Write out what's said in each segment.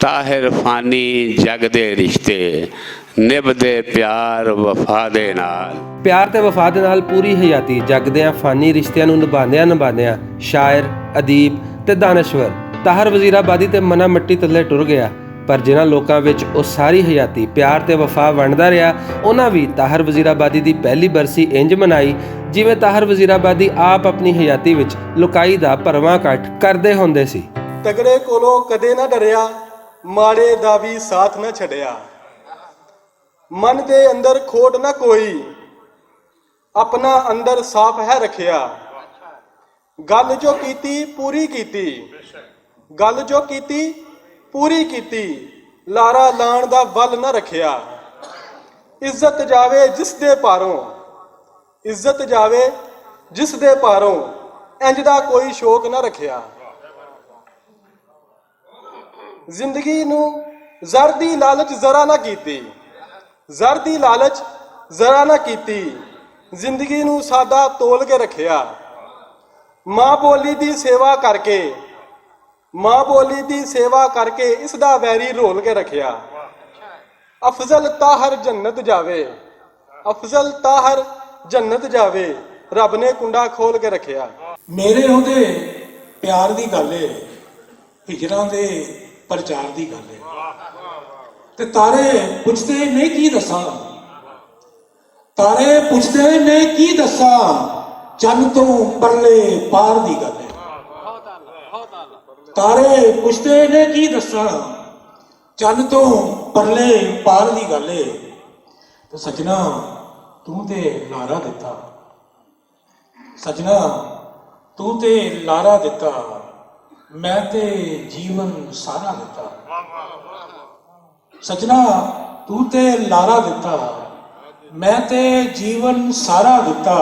ਤਾਹਿਰ ਫਾਨੀ ਜਗ ਦੇ ਰਿਸ਼ਤੇ ਨਿਭਦੇ ਪਿਆਰ ਵਫਾ ਦੇ ਨਾਲ। ਪਿਆਰ ਤੇ ਵਫਾ ਦੇ ਨਾਲ ਪੂਰੀ ਹਯਾਤੀ ਜਗਦਿਆਂ ਫਾਨੀ ਰਿਸ਼ਤਿਆਂ ਨੂੰ ਨਿਭਾਉਂਦਿਆਂ ਸ਼ਾਇਰ, ਅਦੀਬ ਤੇ ਦਾਨਸ਼ਵਰ ਤਾਹਿਰ ਵਜ਼ੀਰਾਬਾਦੀ ਤੇ ਮਨਾ ਮਿੱਟੀ ਥੱਲੇ ਟੁਰ ਗਿਆ। ਪਰ ਜਿਨ੍ਹਾਂ ਲੋਕਾਂ ਵਿੱਚ ਉਹ ਸਾਰੀ ਹਯਾਤੀ ਪਿਆਰ ਤੇ ਵਫਾ ਵੰਡਦਾ ਰਿਹਾ, ਉਹਨਾਂ ਵੀ ਤਾਹਿਰ ਵਜ਼ੀਰਾਬਾਦੀ ਦੀ ਪਹਿਲੀ ਬਰਸੀ ਇੰਜ ਮਨਾਈ ਜਿਵੇਂ ਤਾਹਿਰ ਵਜ਼ੀਰਾਬਾਦੀ ਆਪ ਆਪਣੀ ਹਯਾਤੀ ਵਿੱਚ ਲੁਕਾਈ ਦਾ ਭਰਵਾਂ ਇਕੱਠ ਕਰਦੇ ਹੁੰਦੇ ਸੀ। ਤਗੜੇ ਕੋਲੋਂ ਕਦੇ ਨਾ ਡਰਿਆ, ਮਾੜੇ ਦਾ ਵੀ ਸਾਥ ਨਾ ਛੱਡਿਆ। ਮਨ ਦੇ ਅੰਦਰ ਖੋਟ ਨਾ ਕੋਈ, ਆਪਣਾ ਅੰਦਰ ਸਾਫ਼ ਹੈ ਰੱਖਿਆ। ਗੱਲ ਜੋ ਕੀਤੀ ਪੂਰੀ ਕੀਤੀ, ਗੱਲ ਜੋ ਕੀਤੀ ਪੂਰੀ ਕੀਤੀ। ਲਾਰਾ ਲਾਣ ਦਾ ਵੱਲ ਨਾ ਰੱਖਿਆ। ਇੱਜ਼ਤ ਜਾਵੇ ਜਿਸ ਦੇ ਪਾਰੋਂ, ਇੱਜ਼ਤ ਜਾਵੇ ਜਿਸ ਦੇ ਪਾਰੋਂ, ਇੰਜ ਦਾ ਕੋਈ ਸ਼ੌਕ ਨਾ ਰੱਖਿਆ। ਜ਼ਿੰਦਗੀ ਨੂੰ ਜ਼ਰ ਦੀ ਲਾਲਚ ਜ਼ਰਾ ਨਾ ਕੀਤੀ, ਜ਼ਰ ਦੀ ਲਾਲਚ ਜ਼ਰਾ ਨਾ ਕੀਤੀ। ਜ਼ਿੰਦਗੀ ਨੂੰ ਸਾਦਾ ਤੋਲ ਕੇ ਰੱਖਿਆ। ਮਾਂ ਬੋਲੀ ਦੀ ਸੇਵਾ ਕਰਕੇ, ਮਾਂ ਬੋਲੀ ਦੀ ਸੇਵਾ ਕਰਕੇ ਇਸ ਦਾ ਵੈਰੀ ਰੋਲ ਕੇ ਰੱਖਿਆ। ਅਫਜ਼ਲ ਤਾਹਰ ਜੰਨਤ ਜਾਵੇ, ਅਫਜ਼ਲ ਤਾਹਰ ਜੰਨਤ ਜਾਵੇ, ਰੱਬ ਨੇ ਕੁੰਡਾ ਖੋਲ ਕੇ ਰੱਖਿਆ। ਮੇਰੇ ਉਹਦੇ ਪਿਆਰ ਦੀ ਗੱਲ ਏ, ਹਿਜਰਾਂ ਦੇ ਪ੍ਰਚਾਰ ਦੀ ਗੱਲ ਏ। ਤੇ ਤਾਰੇ ਪੁੱਛਦੇ ਨੇ ਕੀ ਦੱਸਾਂ, ਤਾਰੇ ਪੁੱਛਦੇ ਨੇ ਕੀ ਦੱਸਾਂ, ਚੰਨ ਤੋਂ ਪਰਲੇ ਪਾਰ ਦੀ ਗੱਲ ਏ। ਤਾਰੇ ਪੁੱਛਦੇ ਨੇ ਕੀ ਦੱਸਾਂ, ਚੰਨ ਤੋਂ ਪਰਲੇ ਪਾਰ ਦੀ ਗੱਲ ਏ। ਤੇ ਸਜਣਾ ਤੂੰ ਤੇ ਲਾਰਾ ਦਿੱਤਾ, ਸਜਣਾ ਤੂੰ ਤੇ ਲਾਰਾ ਦਿੱਤਾ, ਮੈਂ ਤੇ ਜੀਵਨ ਸਾਰਾ ਦਿੱਤਾ। ਸਜਣਾ ਤੂੰ ਤੇ ਲਾਰਾ ਦਿੱਤਾ, ਮੈਂ ਤੇ ਜੀਵਨ ਸਾਰਾ ਦਿੱਤਾ।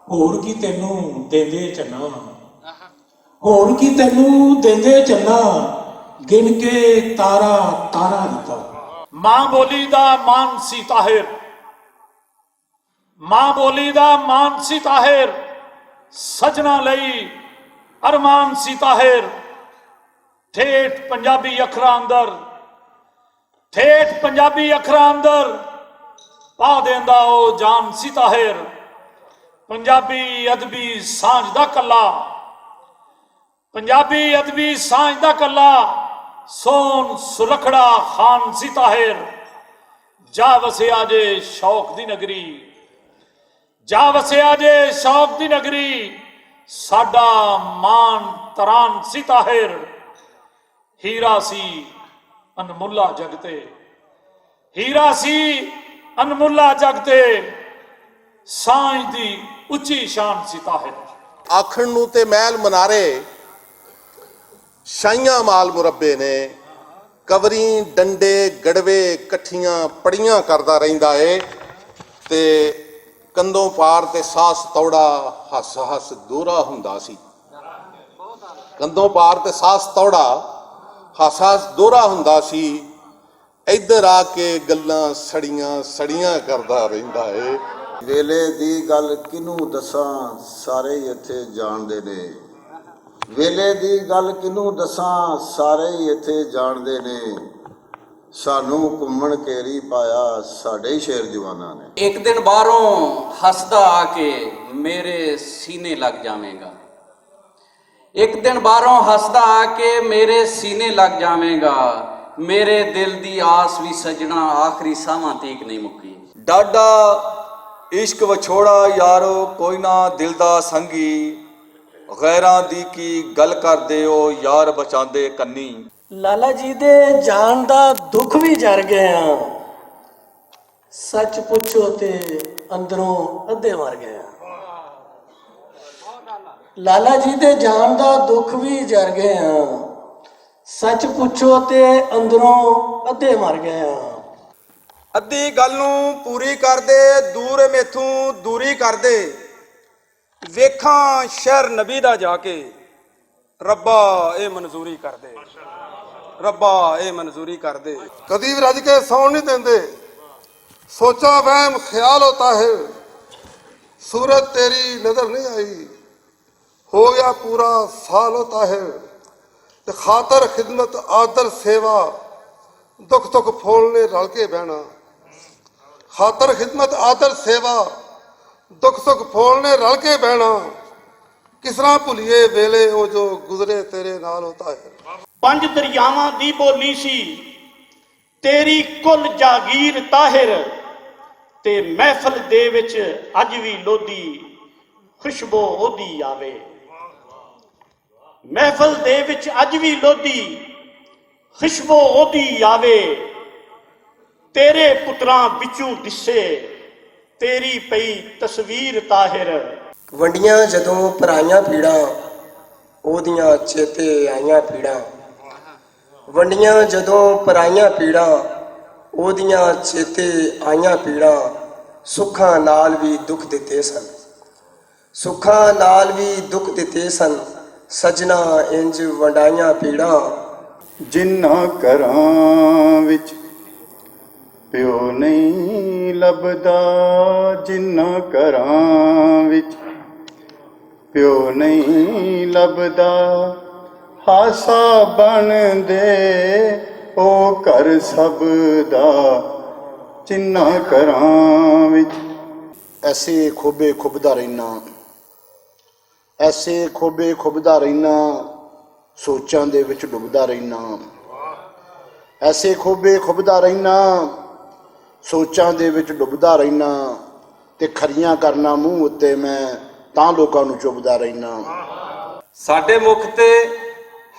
ਹੋਰ ਕੀ ਤੈਨੂੰ ਦੇਂਦੇ ਚੰਨਾ, ਹੋਰ ਕੀ ਤੈਨੂੰ ਦੇਂਦੇ ਚੰਨਾ, ਗਿਣ ਕੇ ਤਾਰਾ ਤਾਰਾ ਦਿੱਤਾ। ਮਾਂ ਬੋਲੀ ਦਾ ਮਾਨ ਸੀ ਤਾਹਿਰ, ਮਾਂ ਬੋਲੀ ਦਾ ਮਾਨ ਸੀ ਤਾਹਿਰ, ਸਜਣਾ ਲਈ ਅਰਮਾਨ ਸੀ ਤਾਹਿਰ। ਠੇਠ ਪੰਜਾਬੀ ਅੱਖਰਾਂ ਅੰਦਰ, ਠੇਠ ਪੰਜਾਬੀ ਅੱਖਰਾਂ ਅੰਦਰ ਪਾ ਦੇਂਦਾ ਉਹ ਜਾਨ ਸੀ ਤਾਹਿਰ। ਪੰਜਾਬੀ ਅਦਬੀ ਸਾਂਝ ਦਾ ਕੱਲਾ, ਪੰਜਾਬੀ ਅਦਬੀ ਸਾਂਝ ਦਾ ਕੱਲਾ, ਸੋਨ ਸੁਰਖੜਾ ਖਾਨ ਸੀ ਤਾਹਿਰ। ਜਾ ਵਸਿਆ ਜੇ ਸ਼ੌਕ ਦੀ ਨਗਰੀ, ਜਾ ਵਸਿਆ ਜੇ ਸ਼ੌਕ ਦੀ ਨਗਰੀ, ਸਾਡਾ ਮਾਨ ਤਰਾਨ ਸੀ ਤਾਹਿਰ। ਹੀਰਾ ਸੀ ਅਨਮੁੱਲਾ ਜਗ ਤੇ, ਹੀਰਾ ਸੀ ਅਨਮੁੱਲਾ ਜਗ ਤੇ, ਸਾਂਝ ਦੀ ਉੱਚੀ ਸ਼ਾਨ ਸੀ ਤਾਹਿਰ। ਆਖਣ ਨੂੰ ਤੇ ਮਹਿਲ ਮਨਾਰੇ, ਸ਼ਾਹੀਆਂ ਮਾਲ ਮੁਰੱਬੇ ਨੇ, ਕਵਰੀ ਡੰਡੇ ਗੜਵੇ ਇਕੱਠੀਆਂ ਪੜੀਆਂ ਕਰਦਾ ਰਹਿੰਦਾ ਏ। ਤੇ ਕੰਧੋਂ ਪਾਰ ਤੇ ਸਾਸ ਤੌੜਾ, ਹੱਸ ਹੱਸ ਦੋਹਰਾ ਹੁੰਦਾ ਸੀ। ਕੰਧੋਂ ਪਾਰ ਤੇ ਸਾਸ ਤੌੜਾ, ਹੱਸ ਹੱਸ ਦੋਹਰਾ ਹੁੰਦਾ ਸੀ। ਇੱਧਰ ਆ ਕੇ ਗੱਲਾਂ ਸੜੀਆਂ ਸੜੀਆਂ ਕਰਦਾ ਰਹਿੰਦਾ ਏ। ਵੇਲੇ ਦੀ ਗੱਲ ਕਿਹਨੂੰ ਦੱਸਾਂ, ਸਾਰੇ ਹੀ ਇੱਥੇ ਜਾਣਦੇ ਨੇ। ਵੇਲੇ ਦੀ ਗੱਲ ਕਿਹਨੂੰ ਦੱਸਾਂ, ਸਾਰੇ ਹੀ ਇੱਥੇ ਜਾਣਦੇ ਨੇ। ਸਾਨੂੰ ਘੁੰਮਣ ਘੇਰੀ ਪਾਇਆ ਸਾਡੇ ਹੀ ਸ਼ੇਰ ਜਵਾਨਾਂ ਨੇ। ਇੱਕ ਦਿਨ ਬਾਹਰੋਂ ਹੱਸਦਾ ਆ ਕੇ ਮੇਰੇ ਸੀਨੇ ਲੱਗ ਜਾਵੇਗਾ, ਇੱਕ ਦਿਨ ਬਾਹਰੋਂ ਹੱਸਦਾ ਆ ਕੇ ਮੇਰੇ ਸੀਨੇ ਲੱਗ ਜਾਵੇਗਾ। ਮੇਰੇ ਦਿਲ ਦੀ ਆਸ ਵੀ ਸਜਣਾ ਆਖਰੀ ਸਾਵਾਂ ਤੀਕ ਨਹੀਂ ਮੁੱਕੀ। ਡਾਡਾ ਇਸ਼ਕ ਵਿਛੋੜਾ ਯਾਰੋ ਕੋਈ ਨਾ ਦਿਲ ਦਾ ਸੰਗੀ, ਗੈਰਾਂ ਦੀ ਕੀ ਗੱਲ ਕਰਦੇ ਹੋ ਯਾਰ ਬਚਾਉਂਦੇ ਕੰਨੀ। ਲਾਲਾ ਜੀ ਦੇ ਜਾਣ ਦਾ ਦੁੱਖ ਵੀ ਜਰ ਗਏ ਆ, ਸੱਚ ਪੁੱਛੋ ਤੇ ਅੰਦਰੋਂ ਅੱਧੇ ਮਰ ਗਏ ਆ। ਲਾਲਾ ਜੀ ਦੇ ਜਾਣ ਦਾ ਦੁੱਖ ਵੀ ਜਰ ਗਏ ਆ, ਸੱਚ ਪੁੱਛੋ ਤੇ ਅੰਦਰੋਂ ਅੱਧੇ ਮਰ ਗਏ ਆ। ਅੱਧੀ ਗੱਲ ਨੂੰ ਪੂਰੀ ਕਰਦੇ, ਦੂਰ ਮੇਥੋਂ ਦੂਰੀ ਕਰਦੇ। ਵੇਖਾਂ ਸ਼ਹਿਰ ਨਬੀ ਦਾ ਜਾ ਕੇ, ਰੱਬਾ ਇਹ ਮਨਜ਼ੂਰੀ ਕਰਦੇ, ਰੱਬਾ ਇਹ ਮਨਜ਼ੂਰੀ ਕਰਦੇ। ਕਦੀ ਵੀ ਰੱਜ ਕੇ ਸੌਣ ਨਹੀਂ ਦਿੰਦੇ, ਸੋਚਾ ਵਹਿਮ ਖਿਆਲ ਹੋਤਾ ਹੈ। सूरत तेरी नजर नहीं आई, हो गया पूरा साल होता है। ਤੇ ਖਾਤਰ ਖਿਦਮਤ ਆਦਰ ਸੇਵਾ ਦੁੱਖ ਸੁੱਖ ਫੋਲਣੇ ਰਲ ਕੇ ਬਹਿਣਾ। ਖਾਤਰ ਖਿਦਮਤ ਆਦਰ ਸੇਵਾ ਦੁੱਖ ਸੁੱਖ ਫੋਲਣੇ ਰਲ ਕੇ ਬਹਿਣਾ। ਕਿਸ ਤਰ੍ਹਾਂ ਭੁੱਲੀਏ ਵੇਲੇ ਉਹ ਜੋ ਗੁਜ਼ਰੇ ਤੇਰੇ ਨਾਲ ਹੋਤਾ ਹੈ। ਪੰਜ ਦਰਿਆਵਾਂ ਦੀ ਬੋਲੀ ਸੀ ਤੇਰੀ ਕੁੱਲ ਜਾਗੀਰ ਤਾਹਿਰ, ਤੇ ਮਹਿਫਲ ਦੇ ਵਿੱਚ ਅੱਜ ਵੀ ਲੋਧੀ ਖੁਸ਼ਬੂ ਉਹਦੀ ਆਵੇ। ਮਹਿਫਲ ਦੇ ਵਿੱਚ ਅੱਜ ਵੀ ਲੋਧੀ ਖੁਸ਼ਬੂ ਉਹਦੀ ਆਵੇ। ਤੇਰੇ ਪੁੱਤਰਾਂ ਵਿੱਚੋਂ ਦਿਸੇ ਤੇਰੀ ਪਈ ਤਸਵੀਰ ਤਾਹਿਰ। ਵੰਡੀਆਂ ਜਦੋਂ ਪਰਾਈਆਂ ਪੀੜਾਂ ਉਹਦੀਆਂ ਚੇਤੇ ਆਈਆਂ ਪੀੜਾਂ। ਵੰਡੀਆਂ ਜਦੋਂ ਪਰਾਈਆਂ ਪੀੜਾਂ ਉਹਦੀਆਂ ਚੇਤੇ ਆਈਆਂ ਪੀੜਾਂ। ਸੁੱਖਾਂ ਨਾਲ ਵੀ ਦੁੱਖ ਦਿੱਤੇ ਸਨ, ਸੁੱਖਾਂ ਨਾਲ ਵੀ ਦੁੱਖ ਦਿੱਤੇ ਸਨ। ਸਜਣਾ ਇੰਜ ਵੰਡਾਈਆਂ ਪੀੜਾਂ। ਜਿਨ੍ਹਾਂ ਘਰਾਂ ਵਿੱਚ ਪਿਓ ਨਹੀਂ ਲੱਭਦਾ, ਜਿਨ੍ਹਾਂ ਘਰਾਂ ਵਿੱਚ ਪਿਓ ਨਹੀਂ ਲੱਭਦਾ, ਹਾਸਾ ਬਣਦੇ ਉਹ ਘਰ ਸਭ ਦਾ। ਜਿਨ੍ਹਾਂ ਘਰਾਂ ਵਿੱਚ ਐਸੇ ਖੋਬੇ ਖੁੱਬਦਾ ਰਹਿਣਾ, ਐਸੇ ਖੋਬੇ ਖੁੱਬਦਾ ਰਹਿਣਾ, ਸੋਚਾਂ ਦੇ ਵਿੱਚ ਡੁੱਬਦਾ ਰਹਿਣਾ। ਐਸੇ ਖੋਬੇ ਖੁੱਬਦਾ ਰਹਿਣਾ, ਸੋਚਾਂ ਦੇ ਵਿੱਚ ਡੁੱਬਦਾ ਰਹਿਣਾ। ਤੇ ਖਰੀਆਂ ਕਰਨਾ ਮੂੰਹ ਉੱਤੇ ਮੈਂ ਤਾਂ ਲੋਕਾਂ ਨੂੰ ਚੁੱਭਦਾ ਰਹਿਣਾ। ਸਾਡੇ ਮੁਖ ਤੇ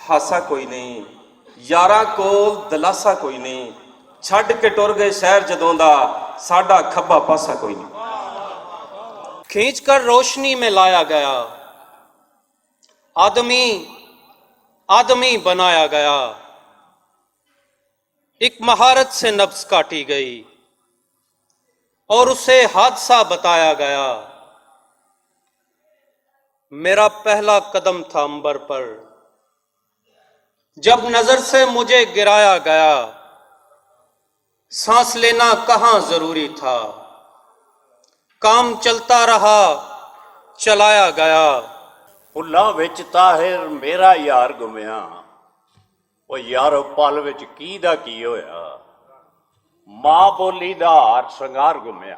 ਹਾਸਾ ਕੋਈ ਨਹੀਂ, ਯਾਰਾਂ ਕੋਲ ਦਲਾਸਾ ਕੋਈ ਨਹੀਂ। ਛੱਡ ਕੇ ਟੁਰ ਗਏ ਸ਼ਹਿਰ ਜਦੋਂ ਦਾ, ਸਾਡਾ ਖੱਬਾ ਪਾਸਾ ਕੋਈ नहीं। खींच कर रोशनी में लाया गया, आदमी आदमी बनाया गया। एक महारत से नब्ज काटी गई और उसे हादसा बताया गया। मेरा पहला कदम था अंबर पर, जब नजर से मुझे गिराया गया। सांस लेना कहाँ जरूरी था, काम चलता रहा चलाया गया। ਫੁੱਲਾਂ ਵਿੱਚ ਤਾਹਿਰ ਮੇਰਾ ਯਾਰ ਗੁੰਮਿਆ। ਉਹ ਯਾਰੋ ਪਲ ਵਿੱਚ ਕੀ ਦਾ ਕੀ ਹੋਇਆ। ਮਾਂ ਬੋਲੀ ਦਾ ਹਾਰ ਸ਼ਿੰਗਾਰ ਗੁੰਮਿਆ।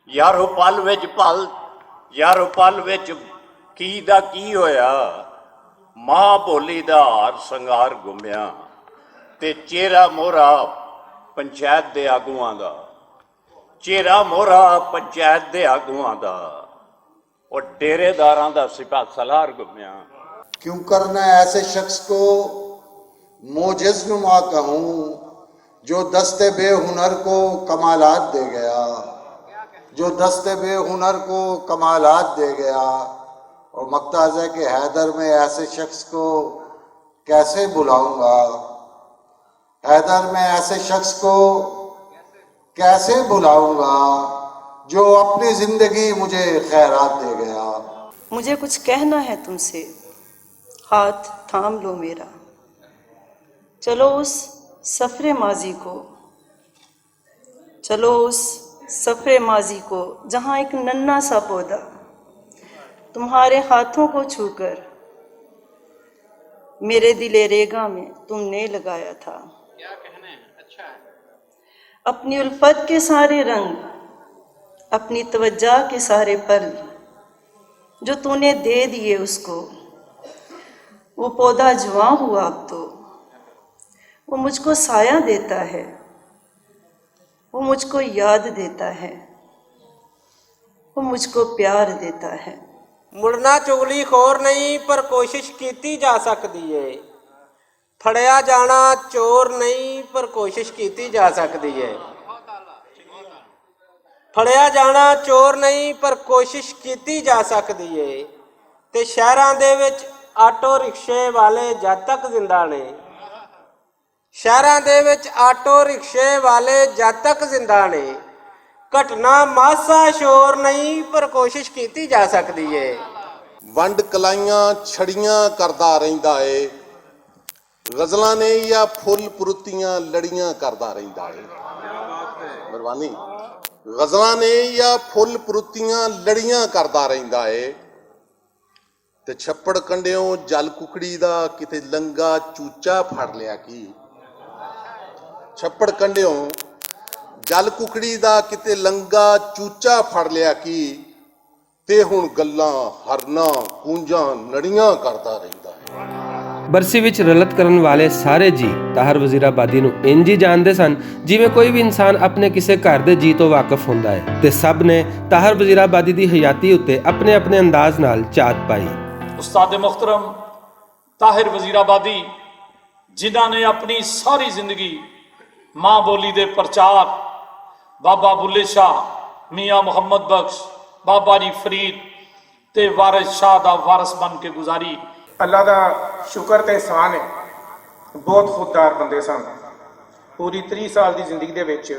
ਯਾਰੋ ਪਲ ਵਿੱਚ ਯਾਰੋ ਪਲ ਵਿੱਚ ਕੀ ਦਾ ਕੀ ਹੋਇਆ। ਮਾਂ ਬੋਲੀ ਦਾ ਹਾਰ ਸ਼ਿੰਗਾਰ ਗੁੰਮਿਆ। ਤੇ ਚਿਹਰਾ ਮੋਹਰਾ ਪੰਚਾਇਤ ਦੇ ਆਗੂਆਂ ਦਾ, ਚਿਹਰਾ ਮੋਹਰਾ ਪੰਚਾਇਤ ਦੇ ਆਗੂਆਂ ਦਾ। और डेरेदारां दा सिपा सलार गुम्या। क्यों करना ऐसे शख्स को मोजिज़ नुमा कहूँ, जो दस्ते बेहुनर को कमालात दे गया, जो दस्ते बेहुनर को कमालात दे गया। और मकताज़ है कि हैदर में ऐसे शख्स को कैसे बुलाऊंगा, हैदर में ऐसे शख्स को कैसे बुलाऊंगा जो अपनी जिंदगी मुझे खैरात दे गया। मुझे कुछ कहना है तुमसे, हाथ थाम लो मेरा। चलो उस सफ़रे माजी को, चलो उस सफ़रे माजी को, जहाँ एक नन्हा सा पौधा तुम्हारे हाथों को छूकर मेरे दिले रेगा में तुमने लगाया था। क्या कहना है, अच्छा है। अपनी उल्फत के सारे रंग, अपनी तवज्जा के सारे पल जो तूने दे दिए उसको, वो पौधा जुआ हुआ अब तो। वो मुझको साया देता है, वो मुझको याद देता है, वो मुझको प्यार देता है। मुड़ना चुगली खोर नहीं पर कोशिश की जा सकती है। फड़िया जाना चोर नहीं पर कोशिश की जा सकती है। फड़िया जाना चोर नहीं पर कोशिश की जा सकती है। ते शहरां दे विच आटो रिक्शे वाले जद तक जिंदा ने, शहरां दे विच आटो रिक्शे वाले जद तक जिंदा ने। घटना मासा शोर नहीं पर कोशिश की जा सकती है। ਵੰਡ ਕਲਾਈਆਂ ਛੜੀਆਂ ਕਰਦਾ ਰਹਿੰਦਾ ਏ, ਗਜ਼ਲਾਂ ਨੇ ਜਾਂ ਫੁੱਲ ਪਰੁੱਤੀਆਂ ਲੜੀਆਂ ਕਰਦਾ ਰਹਿੰਦਾ ਏ। ਮਿਹਰਬਾਨੀ। ਗਜ਼ਲਾਂ ਨੇ ਜਾਂ ਫੁੱਲ ਪਰੁੱਤੀਆਂ ਲੜੀਆਂ ਕਰਦਾ ਰਹਿੰਦਾ ਏ। ਤੇ ਛੱਪੜ ਕੰਡਿਓ ਜਲ ਕੁਕੜੀ ਦਾ ਕਿਤੇ ਲੰਗਾ ਚੂਚਾ ਫੜ ਲਿਆ ਕੀ। ਛੱਪੜ ਕੰਡਿਓ ਜਲ ਕੁਕੜੀ ਦਾ ਕਿਤੇ ਲੰਗਾ ਚੂਚਾ ਫੜ ਲਿਆ ਕੀ, ਤੇ ਹੁਣ ਗੱਲਾਂ ਹਰਨਾਂ ਕੂੰਜਾਂ ਨੜੀਆਂ ਕਰਦਾ ਰਹਿੰਦਾ ਹੈ। ਬਰਸੀ ਵਿੱਚ ਰਲਤ ਕਰਨ ਵਾਲੇ ਸਾਰੇ ਜੀ ਤਾਹਰ ਵਜ਼ੀਰਾਬਾਦੀ ਨੂੰ ਇੰਜ ਹੀ ਜਾਣਦੇ ਸਨ ਜਿਵੇਂ ਕੋਈ ਵੀ ਇਨਸਾਨ ਆਪਣੇ ਕਿਸੇ ਘਰ ਦੇ ਜੀ ਤੋਂ ਵਾਕਿਫ ਹੁੰਦਾ ਹੈ, ਤੇ ਸਭ ਨੇ ਤਾਹਰ ਵਜ਼ੀਰਾਬਾਦੀ ਦੀ ਹਯਾਤੀ ਉੱਤੇ ਆਪਣੇ ਆਪਣੇ ਅੰਦਾਜ਼ ਨਾਲ ਝਾਤ ਪਾਈ। ਉਸਤਾਦ ਮੁਹਤਰਮ ਤਾਹਿਰ ਵਜ਼ੀਰਾਬਾਦੀ, ਜਿਨ੍ਹਾਂ ਨੇ ਆਪਣੀ ਸਾਰੀ ਜ਼ਿੰਦਗੀ ਮਾਂ ਬੋਲੀ ਦੇ ਪ੍ਰਚਾਰ, ਬਾਬਾ ਬੁੱਲੇ ਸ਼ਾਹ, ਮੀਆਂ ਮੁਹੰਮਦ ਬਖਸ਼, ਬਾਬਾ ਜੀ ਫਰੀਦ ਤੇ ਵਾਰਿਸ ਸ਼ਾਹ ਦਾ ਵਾਰਸ ਬਣ ਕੇ ਗੁਜ਼ਾਰੀ। ਅੱਲਾ ਦਾ ਸ਼ੁਕਰ ਤੇ ਇਹਸਾਨ ਹੈ, ਬਹੁਤ ਖੁਦਦਾਰ ਬੰਦੇ ਸਨ। ਪੂਰੀ 30 ਸਾਲ ਦੀ ਜ਼ਿੰਦਗੀ ਦੇ ਵਿੱਚ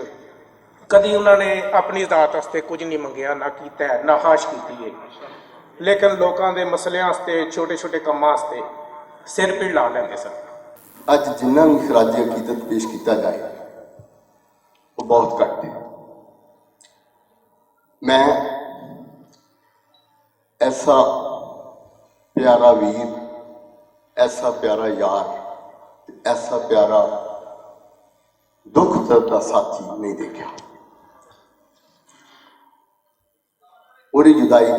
ਕਦੀ ਉਹਨਾਂ ਨੇ ਆਪਣੀ ਜ਼ਾਤ ਵਾਸਤੇ ਕੁਝ ਨਹੀਂ ਮੰਗਿਆ, ਨਾ ਕੀਤਾ, ਨਾ ਖਾਸ਼ ਕੀਤੀ ਹੈ, ਲੇਕਿਨ ਲੋਕਾਂ ਦੇ ਮਸਲਿਆਂ ਵਾਸਤੇ, ਛੋਟੇ ਛੋਟੇ ਕੰਮਾਂ ਵਾਸਤੇ ਸਿਰ ਪੀੜ ਲਾ ਲੈਂਦੇ ਸਨ। ਅੱਜ ਜਿੰਨਾ ਵੀ ਖਰਾਜ ਅਕੀਦਤ ਪੇਸ਼ ਕੀਤਾ ਜਾਏ ਉਹ ਬਹੁਤ ਘੱਟ ਹੈ। ਮੈਂ ਐਸਾ ਪਿਆਰਾ ਵੀਰ, ਐਸਾ ਪਿਆਰਾ ਯਾਰ, ਐਸਾ ਪਿਆਰਾ ਦੁੱਖ ਦਰਦ ਦਾ ਸਾਥੀ ਨਹੀਂ ਦੇਖਿਆ। ਉਹਦੀ ਜੁਦਾਈ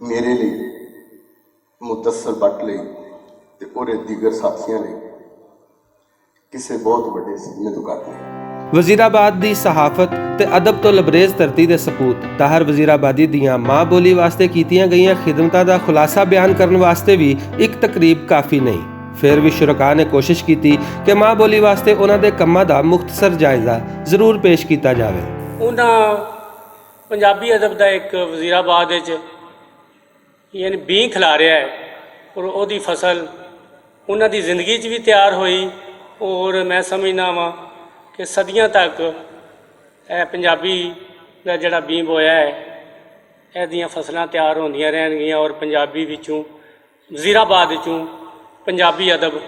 ਮੇਰੇ ਲਈ, ਮੁਦੱਸਰ ਬੱਟ ਲਈ ਤੇ ਉਹਦੇ ਦੀਗਰ ਸਾਥੀਆਂ ਲਈ ਕਿਸੇ ਬਹੁਤ ਵੱਡੇ ਸਿੱਧੇ ਤੋਂ ਘੱਟ ਨਹੀਂ। ਵਜ਼ੀਰਾਬਾਦ ਦੀ ਸਹਾਫਤ ਤੇ ਅਦਬ ਤੋਂ ਲਬਰੇਜ਼ ਧਰਤੀ ਦੇ ਸਪੂਤ ਤਾਹਰ ਵਜ਼ੀਰਾਬਾਦੀ ਦੀਆਂ ਮਾਂ ਬੋਲੀ ਵਾਸਤੇ ਕੀਤੀਆਂ ਗਈਆਂ ਖਿਦਮਤਾਂ ਦਾ ਖੁਲਾਸਾ ਬਿਆਨ ਕਰਨ ਵਾਸਤੇ ਵੀ ਇੱਕ ਤਕਰੀਬ ਕਾਫੀ ਨਹੀਂ। ਫਿਰ ਵੀ ਸ਼ੁਰਕਾ ਨੇ ਕੋਸ਼ਿਸ਼ ਕੀਤੀ ਕਿ ਮਾਂ ਬੋਲੀ ਵਾਸਤੇ ਉਹਨਾਂ ਦੇ ਕੰਮਾਂ ਦਾ ਮੁਖਤਸਰ ਜਾਇਜ਼ਾ ਜ਼ਰੂਰ ਪੇਸ਼ ਕੀਤਾ ਜਾਵੇ। ਉਹਨਾਂ ਪੰਜਾਬੀ ਅਦਬ ਦਾ ਇੱਕ ਵਜ਼ੀਰਾਬਾਦ ਵਿੱਚ ਯਾਨੀ ਬੀਂ ਖਿਲਾ ਰਿਹਾ ਹੈ, ਔਰ ਉਹਦੀ ਫਸਲ ਉਹਨਾਂ ਦੀ ਜ਼ਿੰਦਗੀ 'ਚ ਵੀ ਤਿਆਰ ਹੋਈ, ਔਰ ਮੈਂ ਸਮਝਦਾ ਵਾਂ ਕਿ ਸਦੀਆਂ ਤੱਕ ਇਹ ਪੰਜਾਬੀ ਦਾ ਜਿਹੜਾ ਬੀਂ ਬੋਇਆ ਹੈ, ਇਹਦੀਆਂ ਫਸਲਾਂ ਤਿਆਰ ਹੁੰਦੀਆਂ ਰਹਿਣਗੀਆਂ, ਔਰ ਪੰਜਾਬੀ ਵਿੱਚੋਂ, ਵਜ਼ੀਰਾਬਾਦ ਵਿੱਚੋਂ ਪੰਜਾਬੀ ਅਦਬ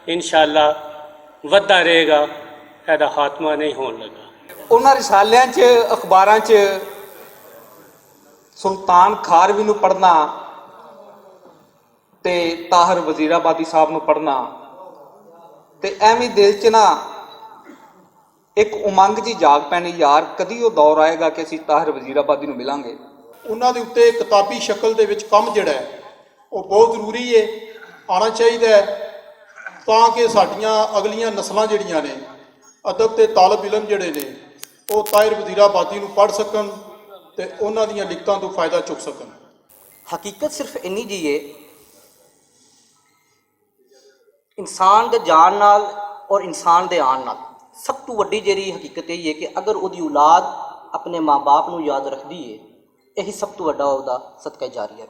ਇਨਸ਼ਾਅੱਲਾ ਵੱਧਦਾ ਰਹੇਗਾ, ਇਹਦਾ ਖਾਤਮਾ ਨਹੀਂ ਹੋਣ ਲੱਗਾ। ਉਹਨਾਂ ਰਿਸਾਲਿਆਂ 'ਚ, ਅਖਬਾਰਾਂ 'ਚ ਸੁਲਤਾਨ ਖਾਰਵੀ ਨੂੰ ਪੜ੍ਹਨਾ ਤੇ ਤਾਹਰ ਵਜ਼ੀਰਾਬਾਦੀ ਸਾਹਿਬ ਨੂੰ ਪੜ੍ਹਨਾ, ਤੇ ਐਵੇਂ ਦਿਲ 'ਚ ਨਾ ਇੱਕ ਉਮੰਗ ਜੀ ਜਾਗ ਪੈਣੀ, ਯਾਰ ਕਦੀ ਉਹ ਦੌਰ ਆਏਗਾ ਕਿ ਅਸੀਂ ਤਾਹਰ ਵਜ਼ੀਰਾਬਾਦੀ ਨੂੰ ਮਿਲਾਂਗੇ। ਉਹਨਾਂ ਦੇ ਉੱਤੇ ਕਿਤਾਬੀ ਸ਼ਕਲ ਦੇ ਵਿੱਚ ਕੰਮ ਜਿਹੜਾ ਹੈ ਉਹ ਬਹੁਤ ਜ਼ਰੂਰੀ ਹੈ, ਆਉਣਾ ਚਾਹੀਦਾ ਹੈ, ਤਾਂ ਕਿ ਸਾਡੀਆਂ ਅਗਲੀਆਂ ਨਸਲਾਂ ਜਿਹੜੀਆਂ ਨੇ, ਅਦਬ ਤੇ ਤਾਲਬ ਇਲਮ ਜਿਹੜੇ ਨੇ, ਉਹ ਤਾਹਿਰ ਵਜ਼ੀਰਾਬਾਦੀ ਨੂੰ ਪੜ੍ਹ ਸਕਣ ਤੇ ਉਹਨਾਂ ਦੀਆਂ ਲਿਖਤਾਂ ਤੋਂ ਫਾਇਦਾ ਚੁੱਕ ਸਕਣ। ਹਕੀਕਤ ਸਿਰਫ ਇੰਨੀ ਜੀ ਹੈ, ਇਨਸਾਨ ਦੇ ਜਾਣ ਨਾਲ ਔਰ ਇਨਸਾਨ ਦੇ ਆਉਣ ਨਾਲ ਸਭ ਤੋਂ ਵੱਡੀ ਜਿਹੜੀ ਹਕੀਕਤ ਇਹ ਹੈ ਕਿ ਅਗਰ ਉਹਦੀ ਔਲਾਦ ਆਪਣੇ ਮਾਂ-ਬਾਪ ਨੂੰ ਯਾਦ ਰੱਖਦੀ ਹੈ, ਇਹੀ ਸਭ ਤੋਂ ਵੱਡਾ ਉਹਦਾ ਸਦਕਾ ਜਾਰੀ ਹੈ।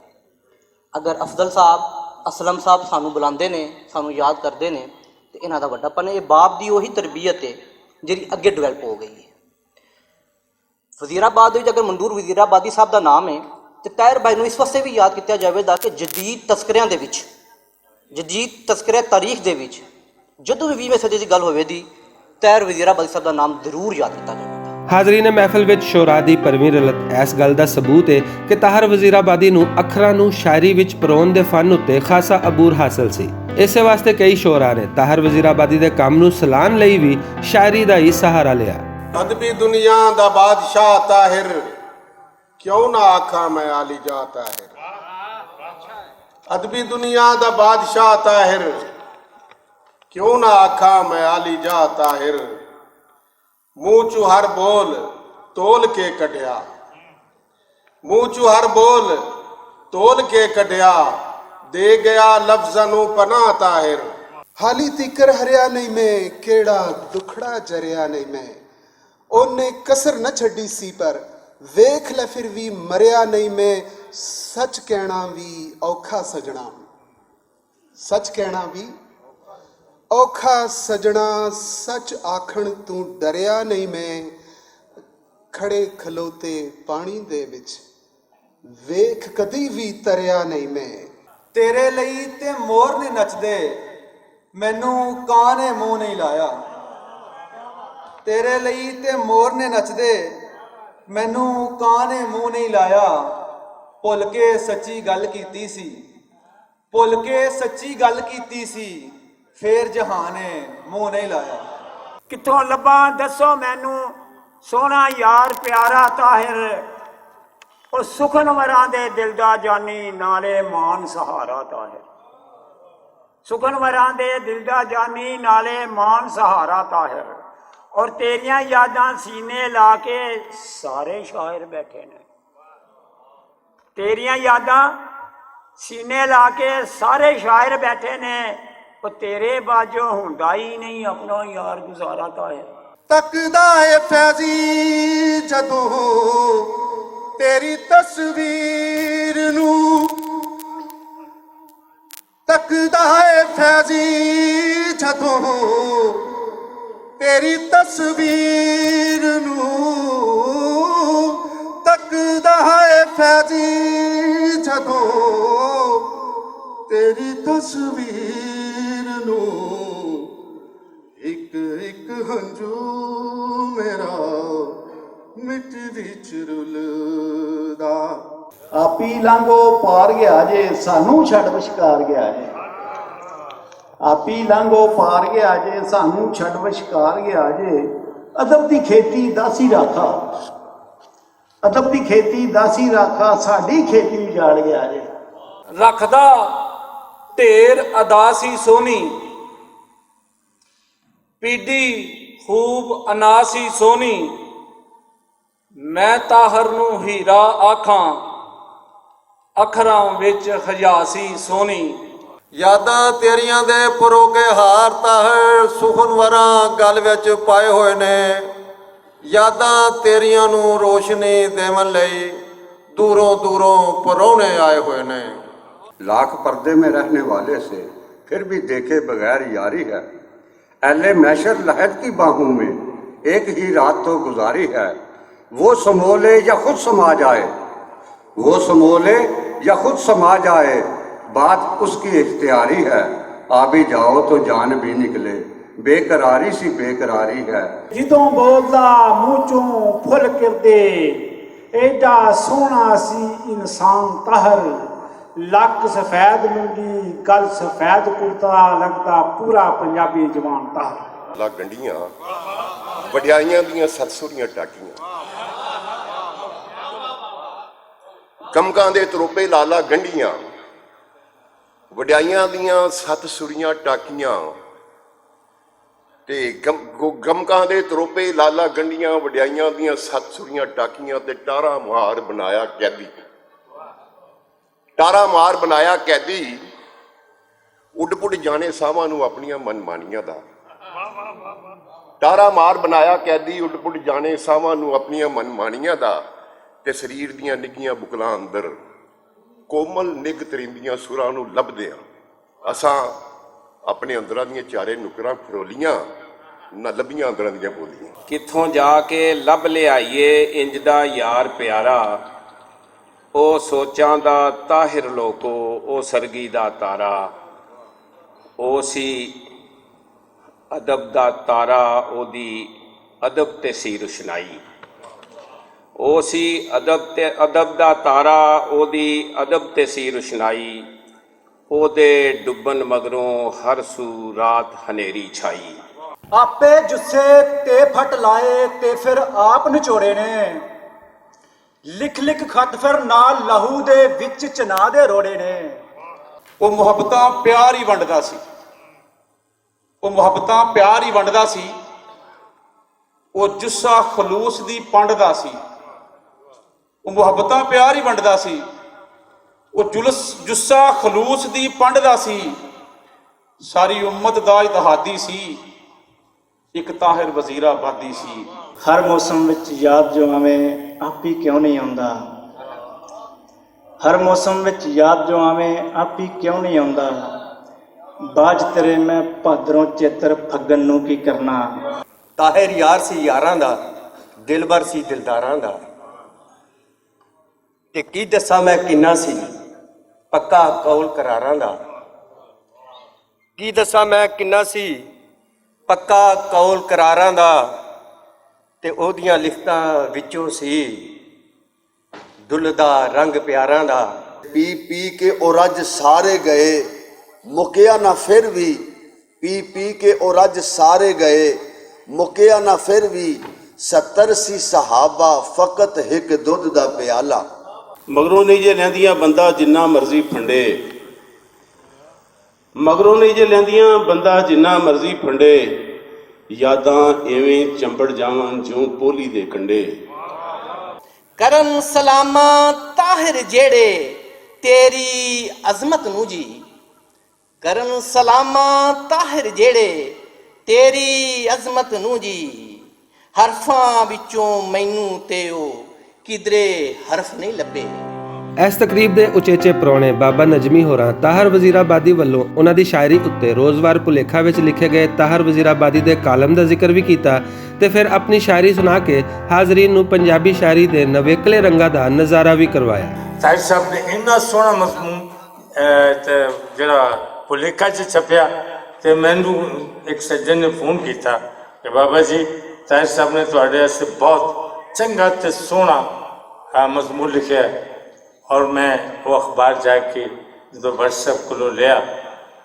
ਅਗਰ ਅਫਜ਼ਲ ਸਾਹਿਬ, ਅਸਲਮ ਸਾਹਿਬ ਸਾਨੂੰ ਬੁਲਾਉਂਦੇ ਨੇ, ਸਾਨੂੰ ਯਾਦ ਕਰਦੇ ਨੇ, ਤੇ ਇਹਨਾਂ ਦਾ ਵੱਡਾਪਨ ਹੈ। ਇਹ ਬਾਪ ਦੀ ਉਹੀ ਤਰਬੀਅਤ ਹੈ ਜਿਹੜੀ ਅੱਗੇ ਡਿਵੈਲਪ ਹੋ ਗਈ ਹੈ। ਵਜ਼ੀਰਾਬਾਦ ਵਿੱਚ ਅਗਰ ਮੰਦੂਰ ਵਜ਼ੀਰਾਬਾਦੀ ਸਾਹਿਬ ਦਾ ਨਾਮ ਹੈ, ਤੇ ਤਾਹਿਰ ਭਾਈ ਨੂੰ ਇਸ ਵਾਸਤੇ ਵੀ ਯਾਦ ਕੀਤਾ ਜਾਵੇਗਾ ਕਿ ਜਦੀਦ ਤਜ਼ਕਰਿਆਂ ਦੇ ਵਿੱਚ, ਜਦੀਦ ਤਜ਼ਕਰੇ ਤਾਰੀਖ ਦੇ ਵਿੱਚ ਜਦੋਂ ਵੀ 20ਵੇਂ ਸਦੀ ਦੀ ਗੱਲ ਹੋਵੇਗੀ, ਤਾਹਿਰ ਵਜ਼ੀਰਾਬਾਦੀ ਸਾਹਿਬ ਦਾ ਨਾਮ ਜ਼ਰੂਰ ਯਾਦ ਕੀਤਾ ਜਾਵੇਗਾ। ਹਾਜ਼ਰੀਨ ਮਹਿਫਲ ਵਿੱਚ ਸ਼ੋਰਾ ਦੀ ਭਰਵੀਂ ਰਲਤ ਇਸ ਗੱਲ ਦਾ ਸਬੂਤ ਹੈ ਕਿ ਤਾਹਰ ਵਜ਼ੀਰਾਬਾਦੀ ਨੂੰ ਅੱਖਰਾਂ ਨੂੰ ਸ਼ਾਇਰੀ ਵਿੱਚ ਪਰੋਣ ਦੇ ਫਨ ਉੱਤੇ ਖਾਸਾ ਅਬੂਰ ਹਾਸਲ ਸੀ। ਇਸੇ ਵਾਸਤੇ ਕਈ ਸ਼ੋਰਾ ਨੇ ਤਾਹਰ ਵਜ਼ੀਰਾਬਾਦੀ ਦੇ ਕੰਮ ਨੂੰ ਸਲਾਹਣ ਲਈ ਵੀ ਸ਼ਾਇਰੀ ਦਾ ਹੀ ਸਹਾਰਾ ਲਿਆ। ਅਦਬੀ ਦੁਨੀਆ ਦਾ ਬਾਦਸ਼ਾਹ ਤਾਹਿਰ, ਕਿਉਂ ਨਾ ਆਖਾਂ ਮੈਂ ਆਲੀ ਜਾ ਤਾਹਿਰ। ਅਦਬੀ ਦੁਨੀਆ ਦਾ ਬਾਦਸ਼ਾਹ ਤਾਹਿਰ, ਕਿਉਂ ਨਾ ਆਖਾਂ ਮੈਂ ਆਲੀ ਜਾ ਤਾਹਿਰ। ਮੂੰਹ ਚੋਂ ਹਰ ਬੋਲ ਤੋਲ ਕੇ ਕੱਢਿਆ, ਮੂੰਹ ਚੋਂ ਹਰ ਬੋਲ ਤੋਲ ਕੇ ਕੱਢਿਆ, ਦੇ ਗਿਆ ਲਫ਼ਜ਼ਾਂ ਨੂੰ ਪਨਾਹ ਤਾਹਿਰ। ਹਾਲੀ ਤਿਕਰ ਹਰਿਆ ਨਹੀਂ ਮੈਂ, ਕਿਹੜਾ ਦੁਖੜਾ ਜਰਿਆ ਨਹੀਂ ਮੈਂ। ਉਹਨੇ ਕਸਰ ਨਾ ਛੱਡੀ ਸੀ ਪਰ ਵੇਖ ਲੈ ਫਿਰ ਵੀ ਮਰਿਆ ਨਹੀਂ ਮੈਂ। ਸੱਚ ਕਹਿਣਾ ਵੀ ਔਖਾ ਸਜਣਾ, ਸੱਚ ਕਹਿਣਾ ਵੀ ਔਖਾ ਸਜਣਾ। ਸੱਚ ਆਖਣ ਤੂੰ ਡਰਿਆ ਨਹੀਂ ਮੈਂ। ਖੜੇ ਖਲੋਤੇ ਪਾਣੀ ਦੇ ਵਿੱਚ ਵੇਖ ਕਦੀ ਵੀ ਤਰਿਆ ਨਹੀਂ ਮੈਂ। ਤੇਰੇ ਲਈ ਤੇ ਮੋਰ ਨੇ ਨੱਚਦੇ, ਮੈਨੂੰ ਕਾਂ ਨੇ ਮੂੰਹ ਨਹੀਂ ਲਾਇਆ। ਤੇਰੇ ਲਈ ਤੇ ਮੋਰ ਨੇ ਨੱਚਦੇ, ਮੈਨੂੰ ਕਾਂ ਨੇ ਮੂੰਹ ਨਹੀਂ ਲਾਇਆ। ਭੁੱਲ ਕੇ ਸੱਚੀ ਗੱਲ ਕੀਤੀ ਸੀ, ਭੁੱਲ ਕੇ ਸੱਚੀ ਗੱਲ ਕੀਤੀ ਸੀ, ਫੇਰ ਜਹਾਨੇ ਮੂੰਹ ਨਹੀਂ ਲਾਇਆ। ਕਿੱਥੋਂ ਲੱਭਾਂ ਦੱਸੋ ਮੈਨੂੰ ਸੋਹਣਾ ਯਾਰ ਪਿਆਰਾ ਤਾਹਿਰ, ਉਹ ਸੁਖਨਵਰਾਂ ਦੇ ਦਿਲ ਦਾ ਜਾਨੀ ਨਾਲੇ ਮਾਨ ਸਹਾਰਾ ਤਾਹਿਰ, ਸੁਖਨਵਰਾਂ ਦੇ ਦਿਲ ਦਾ ਜਾਨੀ ਨਾਲੇ ਮਾਨ ਸਹਾਰਾ ਤਾਹਿਰ। ਔਰ ਤੇਰੀਆਂ ਯਾਦਾਂ ਸੀਨੇ ਲਾ ਕੇ ਸਾਰੇ ਸ਼ਾਇਰ ਬੈਠੇ ਨੇ, ਤੇਰੀਆਂ ਯਾਦਾਂ ਸੀਨੇ ਲਾ ਕੇ ਸਾਰੇ ਸ਼ਾਇਰ ਬੈਠੇ ਨੇ, ਉਹ ਤੇਰੇ ਬਾਝੋਂ ਹੁੰਦਾ ਹੀ ਨਹੀਂ ਆਪਣਾ ਯਾਰ ਗੁਜ਼ਾਰਾ ਤਾਹਿਰ। ਤੱਕਦਾ ਏ ਫੈਜ਼ੀ ਜਦੋਂ ਤੇਰੀ ਤਸਵੀਰ ਨੂੰ, ਤੱਕਦਾ ਏ ਫੈਜ਼ੀ ਜਦੋਂ ਤੇਰੀ ਤਸਵੀਰ ਨੂੰ, ਤੱਕਦਾ ਏ ਫੈਜ਼ੀ ਜਦੋਂ ਤੇਰੀ ਤਸਵੀਰ ਨੂੰ। ਇੱਕ ਇੱਕ ਹੰਝੂ ਮੇਰਾ ਮਿੱਟ ਵਿੱਚ ਰੁਲਦਾ। ਆਪੀ ਲਾਂਘੋ ਪਾਰ ਗਿਆ ਜੇ ਸਾਨੂੰ ਛੱਡ ਵਿਚਕਾਰ ਗਿਆ ਜੇ, ਆਪੀ ਲਾਂਘੋ ਪਾਰ ਗਿਆ ਜੇ ਸਾਨੂੰ ਛੱਡ ਵਿਚਕਾਰ ਗਿਆ ਜੇ। ਅਦਬ ਦੀ ਖੇਤੀ ਦਾਸੀ ਰਾਖਾ, ਅਦਬ ਦੀ ਖੇਤੀ ਦਾਸੀ ਰਾਖਾ ਸਾਡੀ ਖੇਤੀ ਉਜਾੜ ਗਿਆ ਜੇ। ਰੱਖਦਾ ਢੇਰ ਅਦਾ ਸੀ ਸੋਹਣੀ, ਪੀਡੀ ਖੂਬ ਅਨਾਸੀ ਸੋਹਣੀ। ਮੈਂ ਤਾਹਰ ਨੂੰ ਹੀਰਾ ਆਖਾਂ, ਅੱਖਰਾਂ ਵਿੱਚ ਹਜ਼ਾਸੀ ਸੋਹਣੀ। ਯਾਦਾਂ ਤੇਰੀਆਂ ਦੇ ਪਰੋ ਕੇ ਹਾਰ ਤਾਹਿਰ, ਸੁਖਨਵਰਾਂ ਗਲ ਵਿੱਚ ਪਾਏ ਹੋਏ ਨੇ। ਯਾਦਾਂ ਤੇਰੀਆਂ ਨੂੰ ਰੋਸ਼ਨੀ ਦੇਵਨ ਲਈ दूरों दूरों परौने आए हुए ने। लाख पर्दे में रहने वाले से फिर भी देखे बगैर यारी है। अहले मैशर लहद की बाहों में एक ही रात तो गुजारी है। वो समोले या खुद समा जाए, वो समोले या खुद समा जाए, बात उसकी इख्तियारी है। आ भी जाओ तो जान भी निकले, बेकरारी सी बेकरारी है। जिदों बोलदा मूँह चों फुल किरदे, एडा सोहना सी इंसान ताहर। लक सफेद लुंगी गल सफेद कुर्ता, लगता पूरा पंजाबी जवान ताहर। ला गंढियां वड्याइयां दियां सतसुरियां टाकियां, कमकां दे तरोपे लाला गंढियां, वड्याइयां दियां सतसुरियां टाकियां ते गमकां दे तरोपे लाला गंढियां, वड्याइयां दियां सतसुरियां टाकियां ते टारा मार बनाया कैदी। टारा मार बनाया कैदी, उड पुड जाने सावां नूं अपनियां मनमानियां दा। टारा मार बनाया कैदी, उड पुड जाने सावां नूं अपनियां मनमानियां दा। ते शरीर दियां निੱਕੀਆਂ बुकलां अंदर कोमल निग तरिंदियां सुरां नूं लभदे आ। असां अपने अंदरां दियां चारे नुकरां फरोलियां, ना लभियां अंदरां दियां बोलियां। कित्थों जाके लब लियाइए इंज दा यार प्यारा, ओ सोचां दा ताहिर लोको, ओ सरगी दा तारा। ओ सी अदब दा तारा, ओदी अदब ते सी रुशनाई। ओ सी अदब दा तारा, ओदी अदब ते सी रुशनाई। ओदे डुबन मगरों हर सू रात हनेरी छाई। आपे जुस्से ते फट लाए ते फिर आप निचोड़े ने, लिख लिख खत फिर नाल लहू दे विच चना दे रोड़े ने। ਉਹ ਮੁਹੱਬਤਾਂ ਪਿਆਰ ਹੀ ਵੰਡਦਾ ਸੀ, ਉਹ ਮੁਹੱਬਤਾਂ ਪਿਆਰ ਹੀ ਵੰਡਦਾ ਸੀ। ਉਹ ਜੁੱਸਾ ਖਲੂਸ ਦੀ ਪੰਡਦਾ ਸੀ, ਉਹ ਮੁਹੱਬਤਾਂ ਪਿਆਰ ਹੀ ਵੰਡਦਾ ਸੀ। ਉਹ ਜੁੱਸਾ ਖਲੂਸ ਦੀ ਪੰਡਦਾ ਸੀ। ਸਾਰੀ ਉਮਤ ਦਾ ਇਤਿਹਾਦੀ ਸੀ, ਇੱਕ ਤਾਹਿਰ ਵਜ਼ੀਰਾਬਾਦੀ ਸੀ। हर मौसम विच याद जो आवे आप ही क्यों नहीं आउंदा, हर मौसम विच याद जो आवे आप ही क्यों नहीं आउंदा। बाज तेरे मैं भादरों चेतर फग्गन नूं की करना। ਤਾਹਿਰ ਯਾਰ ਸੀ ਯਾਰਾਂ ਦਾ, ਦਿਲਬਰ ਸੀ ਦਿਲਦਾਰਾਂ ਦਾ। ਤੇ ਕੀ ਦੱਸਾਂ ਮੈਂ ਕਿੰਨਾ ਸੀ ਪੱਕਾ ਕੌਲ ਕਰਾਰਾਂ ਦਾ। ਕੀ ਦੱਸਾਂ ਮੈਂ ਕਿੰਨਾ ਸੀ ਪੱਕਾ ਕੌਲ ਕਰਾਰਾਂ ਦਾ। ਤੇ ਉਹਦੀਆਂ ਲਿਖਤਾਂ ਵਿੱਚੋਂ ਸੀ ਡੁੱਲਦਾ ਰੰਗ ਪਿਆਰਾਂ ਦਾ। ਪੀ ਪੀ ਕੇ ਉਹ ਰੱਜ ਸਾਰੇ ਗਏ, ਮੁੱਕਿਆ ਨਾ ਫਿਰ ਵੀ। ਪੀ ਪੀ ਕੇ ਉਹ ਰੱਜ ਸਾਰੇ ਗਏ, ਮੁੱਕਿਆ ਨਾ ਫਿਰ ਵੀ। 70 ਸੀ ਸਹਾਬਾ ਫਕਤ ਇੱਕ ਦੁੱਧ ਦਾ ਪਿਆਲਾ। ਮਗਰੋਂ ਨਹੀਂ ਜੇ ਲੈਂਦੀਆਂ ਬੰਦਾ ਜਿੰਨਾ ਮਰਜ਼ੀ ਫੰਡੇ, ਮਗਰੋਂ ਨਹੀਂ ਜੇ ਲੈਂਦੀਆਂ ਬੰਦਾ ਜਿੰਨਾ ਮਰਜ਼ੀ ਫੰਡੇ। ਯਾਦਾਂ ਐਵੇਂ ਚੰਬੜ ਜਾਵਾਂ ਜਿਉਂ ਪੋਲੀ ਦੇ ਕੰਡੇ। ਕਰਨ ਸਲਾਮਾ ਤਾਹਿਰ ਜਿਹੜੇ ਤੇਰੀ ਅਜ਼ਮਤ ਨੂੰ ਜੀ। ਕਰਨ ਸਲਾਮਾ ਤਾਹਿਰ ਜਿਹੜੇ ਤੇਰੀ ਅਜ਼ਮਤ ਨੂੰ ਜੀ। ਹਰਫਾਂ ਵਿੱਚੋਂ ਮੈਨੂੰ ਤੇ ਉਹ ਕਿਧਰੇ ਹਰਫ ਨਹੀਂ ਲੱਭੇ। ਇਸ ਤਕਰੀਬ ਦੇ ਉਚੇਚੇ ਪ੍ਰਾਹੁਣੇ ਬਾਬਾ ਨਜਮੀ ਹੋਰਾਂ ਤਾਹਰ ਵਜ਼ੀਰਾਬਾਦੀ ਵੱਲੋਂ ਉਹਨਾਂ ਦੀ ਸ਼ਾਇਰੀ ਉੱਤੇ ਰੋਜ਼ਵਾਰ ਭੁਲੇਖਾ ਵਿੱਚ ਲਿਖੇ ਗਏ ਤਾਹਰ ਵਜ਼ੀਰਾਬਾਦੀ ਦੇ ਕਾਲਮ ਦਾ ਜ਼ਿਕਰ ਵੀ ਕੀਤਾ ਤੇ ਫਿਰ ਆਪਣੀ ਸ਼ਾਇਰੀ ਸੁਣਾ ਕੇ ਹਾਜ਼ਰੀਨ ਨੂੰ ਪੰਜਾਬੀ ਸ਼ਾਇਰੀ ਦੇ ਨਵੇਕਲੇ ਰੰਗਾਂ ਦਾ ਨਜ਼ਾਰਾ ਵੀ ਕਰਵਾਇਆ। ਤਾਹਿਰ ਸਾਹਿਬ ਨੇ ਇੰਨਾ ਸੋਹਣਾ ਮਜ਼ਮੂਨ ਜਿਹੜਾ ਭੁਲੇਖਾ 'ਚ ਛਪਿਆ ਤੇ ਮੈਨੂੰ ਇੱਕ ਸੱਜਣ ਨੇ ਫੋਨ ਕੀਤਾ ਕਿ ਬਾਬਾ ਜੀ ਤਾਹਿਰ ਸਾਹਿਬ ਨੇ ਤੁਹਾਡੇ ਵਾਸਤੇ ਬਹੁਤ ਚੰਗਾ ਤੇ ਸੋਹਣਾ ਮਜ਼ਮੂਨ ਲਿਖਿਆ ਔਰ ਮੈਂ ਉਹ ਅਖਬਾਰ ਜਾ ਕੇ ਜਦੋਂ WhatsApp ਕੋਲੋਂ ਲਿਆ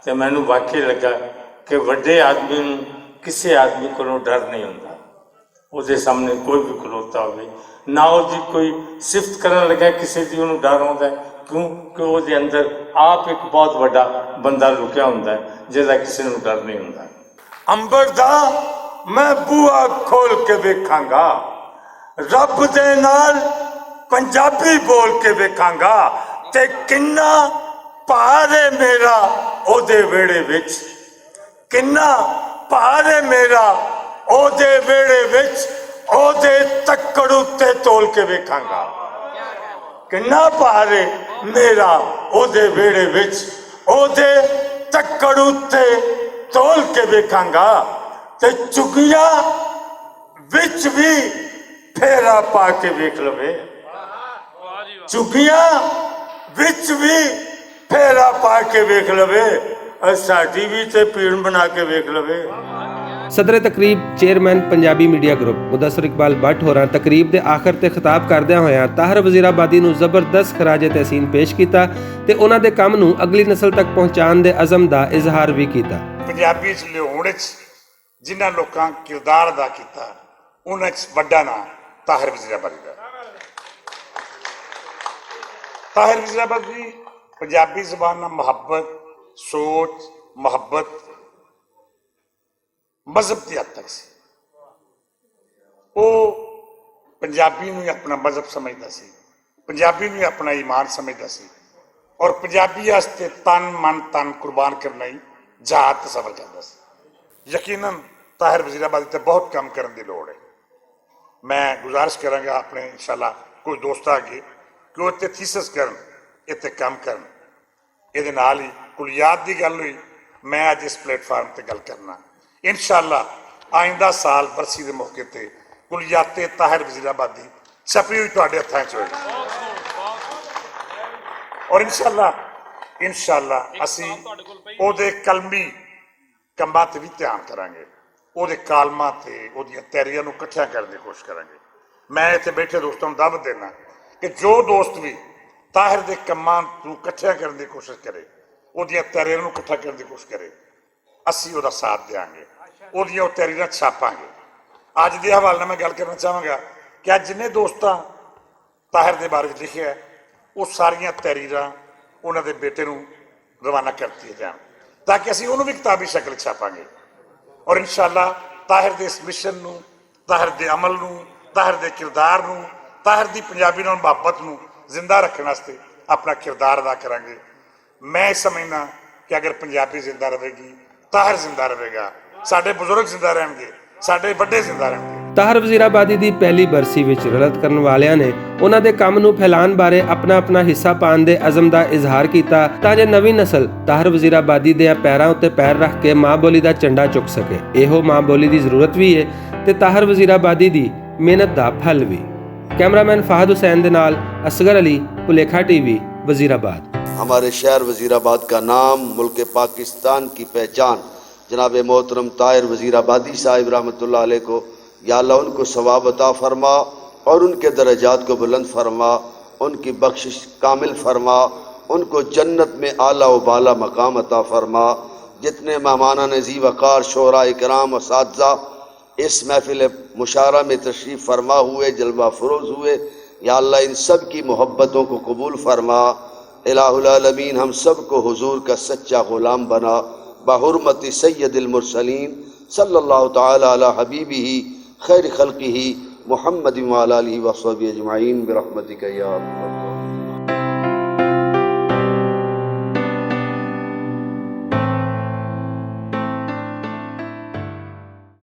ਤੇ ਮੈਨੂੰ ਵਾਕਈ ਲੱਗਾ ਕਿ ਵੱਡੇ ਆਦਮੀ ਨੂੰ ਕਿਸੇ ਆਦਮੀ ਕੋਲੋਂ ਡਰ ਨਹੀਂ ਹੁੰਦਾ। ਉਹਦੇ ਸਾਹਮਣੇ ਕੋਈ ਵੀ ਖਲੋਤਾ ਹੋਵੇ ਨਾ ਉਹਦੀ ਕੋਈ ਸਿਫਤ ਕਰਨ ਲੱਗਾ ਕਿਸੇ ਦੀ ਉਹਨੂੰ ਡਰ ਆਉਂਦਾ ਕਿਉਂਕਿ ਉਹਦੇ ਅੰਦਰ ਆਪ ਇੱਕ ਬਹੁਤ ਵੱਡਾ ਬੰਦਾ ਲੁਕਿਆ ਹੁੰਦਾ ਜਿਹਦਾ ਕਿਸੇ ਨੂੰ ਡਰ ਨਹੀਂ ਹੁੰਦਾ। ਅੰਬਰ ਦਾ ਮੈਂ ਬੂਹਾ ਖੋਲ ਕੇ ਵੇਖਾਂਗਾ, ਰੱਬ ਦੇ ਨਾਲ ਪੰਜਾਬੀ ਬੋਲ ਕੇ ਵੇਖਾਂਗਾ ਤੇ ਕਿੰਨਾ ਭਾਰ ਹੈ ਮੇਰਾ ਉਹਦੇ ਵਿਹੜੇ ਵਿੱਚ। ਕਿੰਨਾ ਭਾਰ ਹੈ ਮੇਰਾ ਉਹਦੇ ਵਿਹੜੇ ਵਿੱਚ, ਉਹਦੇ ਤੱਕੜ ਉੱਤੇ ਤੋਲ ਕੇ ਵੇਖਾਂਗਾ। ਕਿੰਨਾ ਭਾਰ ਹੈ ਮੇਰਾ ਉਹਦੇ ਵਿਹੜੇ ਵਿੱਚ, ਉਹਦੇ ਤੱਕੜ ਉੱਤੇ ਤੋਲ ਕੇ ਵੇਖਾਂਗਾ ਤੇ ਚੁਗੀਆਂ ਵਿੱਚ ਵੀ ਫੇਰਾ ਪਾ ਕੇ ਵੇਖ ਲਵੇ। ਚੁਗੀਆਂ ਵਿੱਚ ਵੀ ਫੇਰਾ ਪਾ ਕੇ ਵੇਖ ਲਵੇ, ਸਾਡੀ ਵੀ ਤੇ ਪੀੜ ਬਣਾ ਕੇ ਵੇਖ ਲਵੇ। ਸਦਰੇ ਤਕਰੀਬ chairman Punjabi media group Mudassar Iqbal Bhatt ਹੋਰਾਂ ਤਕਰੀਬ ਦੇ ਆਖਰ ਤੇ ਖਿਤਾਬ ਕਰਦਿਆਂ ਹੋਇਆਂ ਤਾਹਰ ਵਜ਼ੀਰਾਬਾਦੀ ਨੂੰ ਜ਼ਬਰਦਸਤ ਖਰਾਜੇ ਤਹਿਸੀਨ ਪੇਸ਼ ਕੀਤਾ ਤੇ ਉਹਨਾਂ ਦੇ ਕੰਮ ਨੂੰ ਅਗਲੀ ਨਸਲ ਤੱਕ ਪਹੁੰਚਾਉਣ ਦੇ ਅਜ਼ਮ ਦਾ ਇਜ਼ਹਾਰ ਵੀ ਕੀਤਾ। ਪੰਜਾਬੀ 'ਚ ਲਿਆਉਣ 'ਚ ਜਿਨ੍ਹਾਂ ਲੋਕਾਂ ਕਿਰਦਾਰ ਅਦਾ ਕੀਤਾ ਉਹਨਾਂ 'ਚ ਵੱਡਾ ਨਾਂ ਤਾਹਿਰ ਵਜ਼ੀਰਾਬਾਦੀ ਦਾ। ਤਾਹਿਰ ਵਜ਼ੀਰਾਬਾਦੀ ਪੰਜਾਬੀ ਜ਼ਬਾਨ ਨਾਲ ਮੁਹੱਬਤ, ਸੋਚ, ਮੁਹੱਬਤ, ਮਜ਼ਹਬ ਦੀ ਹੱਦ ਤੱਕ ਸੀ। ਉਹ ਪੰਜਾਬੀ ਨੂੰ ਹੀ ਆਪਣਾ ਮਜ਼ਹਬ ਸਮਝਦਾ ਸੀ, ਪੰਜਾਬੀ ਨੂੰ ਹੀ ਆਪਣਾ ਈਮਾਨ ਸਮਝਦਾ ਸੀ ਔਰ ਪੰਜਾਬੀ ਵਾਸਤੇ ਤਨ ਮਨ ਧਨ ਕੁਰਬਾਨ ਕਰਨਾ ਹੀ ਜਹਾਦ ਤਸੱਵਰ ਕਰਦਾ ਸੀ। ਯਕੀਨਨ ਤਾਹਿਰ ਵਜ਼ੀਰਾਬਾਦੀ ਤੇ ਬਹੁਤ ਕੰਮ ਕਰਨ ਦੀ ਲੋੜ ਹੈ। ਮੈਂ ਗੁਜ਼ਾਰਿਸ਼ ਕਰਾਂਗਾ ਆਪਣੇ ਇਨਸ਼ਾਅੱਲਾ ਕੋਈ ਦੋਸਤਾਂ ਅੱਗੇ ਕਿ ਉਹ ਤੇ ਥੀਸਿਸ ਕਰਨ, ਇੱਥੇ ਕੰਮ ਕਰਨ। ਇਹਦੇ ਨਾਲ ਹੀ ਕੁਲੀਆਤ ਦੀ ਗੱਲ ਹੋਈ, ਮੈਂ ਅੱਜ ਇਸ ਪਲੇਟਫਾਰਮ ਤੇ ਗੱਲ ਕਰਨਾ। ਇਨਸ਼ਾਅੱਲਾ ਆਇੰਦਾ ਸਾਲ ਬਰਸੀ ਦੇ ਮੌਕੇ ਤੇ ਕੁਲੀਆਤੇ ਤਾਹਿਰ ਵਜ਼ੀਰਾਬਾਦੀ ਛਪੀ ਹੋਈ ਤੁਹਾਡੇ ਹੱਥਾਂ 'ਚ ਹੋਏਗੀ ਔਰ ਇਨਸ਼ਾਅੱਲਾ ਅਸੀਂ ਉਹਦੇ ਕਲਮੀ ਕੰਮਾਂ ਤੇ ਵੀ ਧਿਆਨ ਕਰਾਂਗੇ, ਉਹਦੇ ਕਾਲਮਾਂ ਤੇ ਉਹਦੀਆਂ ਤਿਆਰੀਆਂ ਨੂੰ ਇਕੱਠਿਆਂ ਕਰਨ ਦੀ ਕੋਸ਼ਿਸ਼ ਕਰਾਂਗੇ। ਮੈਂ ਇੱਥੇ ਬੈਠੇ ਦੋਸਤਾਂ ਨੂੰ ਦਾਅਵਤ ਦੇਣਾ ਕਿ ਜੋ ਦੋਸਤ ਵੀ ਤਾਹਿਰ ਦੇ ਕੰਮਾਂ ਨੂੰ ਇਕੱਠਿਆਂ ਕਰਨ ਦੀ ਕੋਸ਼ਿਸ਼ ਕਰੇ, ਉਹਦੀਆਂ ਤਿਆਰੀਆਂ ਨੂੰ ਇਕੱਠਾ ਕਰਨ ਦੀ ਕੋਸ਼ਿਸ਼ ਕਰੇ, ਅਸੀਂ ਉਹਦਾ ਸਾਥ ਦਿਆਂਗੇ, ਉਹਦੀਆਂ ਉਹ ਤਿਆਰੀਆਂ ਛਾਪਾਂਗੇ। ਅੱਜ ਦੇ ਹਵਾਲੇ ਨਾਲ ਮੈਂ ਗੱਲ ਕਰਨਾ ਚਾਹਾਂਗਾ ਕਿ ਅੱਜ ਜਿੰਨੇ ਦੋਸਤਾਂ ਤਾਹਿਰ ਦੇ ਬਾਰੇ ਲਿਖਿਆ ਉਹ ਸਾਰੀਆਂ ਤਿਆਰੀਆਂ ਉਹਨਾਂ ਦੇ ਬੇਟੇ ਨੂੰ ਰਵਾਨਾ ਕਰਤੀਆਂ ਜਾਣ ਤਾਂ ਕਿ ਅਸੀਂ ਉਹਨੂੰ ਵੀ ਕਿਤਾਬੀ ਸ਼ਕਲ ਛਾਪਾਂਗੇ ਔਰ ਇਨਸ਼ਾਅੱਲਾ ਤਾਹਿਰ ਦੇ ਇਸ ਮਿਸ਼ਨ ਨੂੰ, ਤਾਹਿਰ ਦੇ ਅਮਲ ਨੂੰ, ਤਾਹਿਰ ਦੇ ਕਿਰਦਾਰ ਨੂੰ, ਤਾਹਿਰ ਦੀ ਪੰਜਾਬੀ ਨਾਲ ਮੁਹੱਬਤ ਨੂੰ ਜ਼ਿੰਦਾ ਰੱਖਣ ਵਾਸਤੇ ਆਪਣਾ ਕਿਰਦਾਰ ਅਦਾ ਕਰਾਂਗੇ। ਮੈਂ ਸਮਝਦਾ ਕਿ ਅਗਰ ਪੰਜਾਬੀ ਜ਼ਿੰਦਾ ਰਹੇਗੀ, ਤਾਹਿਰ ਜ਼ਿੰਦਾ ਰਹੇਗਾ, ਸਾਡੇ ਬਜ਼ੁਰਗ ਜ਼ਿੰਦਾ ਰਹਿਣਗੇ, ਸਾਡੇ ਵੱਡੇ ਜ਼ਿੰਦਾ ਰਹਿਣਗੇ। ਤਾਹਰ ਵਜ਼ੀਰਾਬਾਦੀ ਦੀ ਪਹਿਲੀ ਬਰਸੀ ਵਿੱਚ ਰਲਤ ਕਰਨ ਵਾਲਿਆਂ ਨੇ ਉਹਨਾਂ ਦੇ ਕੰਮ ਨੂੰ ਫੈਲਾਉਣ ਬਾਰੇ ਆਪਣਾ ਹਿੱਸਾ ਪਾਉਣ ਦੇ ਅਜ਼ਮ ਦਾ ਇਜ਼ਹਾਰ ਕੀਤਾ ਤਾਂ ਜੋ ਨਵੀਂ ਨਸਲ ਤਾਹਰ ਵਜ਼ੀਰਾਬਾਦੀ ਦੇ ਪੈਰਾਂ ਉੱਤੇ ਪੈਰ ਰੱਖ ਕੇ ਮਾਂ ਬੋਲੀ ਦਾ ਝੰਡਾ ਚੁੱਕ ਸਕੇ। ਇਹੋ ਮਾਂ ਬੋਲੀ ਦੀ ਜ਼ਰੂਰਤ ਵੀ ਹੈ ਤੇ ਤਾਹਰ ਵਜ਼ੀਰਾਬਾਦੀ ਦੀ ਮਿਹਨਤ ਦਾ ਫਲ ਵੀ। कैमरामैन फहद हुसैन के नाल असगर अली, भुलेखा टीवी, वजीराबाद। हमारे शहर वजीराबाद का नाम मुल्क पाकिस्तान की पहचान जनाब मोहतरम ताहिर वजीराबादी साहिब रहमतुल्लाह अलैह को या अल्लाह उनको सवाब अता फरमा और उनके दर्जात को बुलंद फरमा उनकी बख्शिश कामिल फरमा, उनको जन्नत में आला व बाला मकाम अता फरमा। जितने मेहमाना नज़ी वक़ार शोरा इकराम असातिज़ा इस महफिल मुशारा में तशरीफ़ फरमा हुए, जलवा फरोज़ हुए, या अल्लाह इन सब की मोहब्बतों को कबूल फरमा। इलाहुल आलमीन हम सब को हुजूर का सच्चा ग़ुलाम बना। बहुरमति सय्यदिल मुरसलीन सल्लल्लाहु तआला अला हबीबिही खैर खल्क़िही मुहम्मद व अला आलिहि व सहबिही अजमाइन बिरहमतिका या अरहमर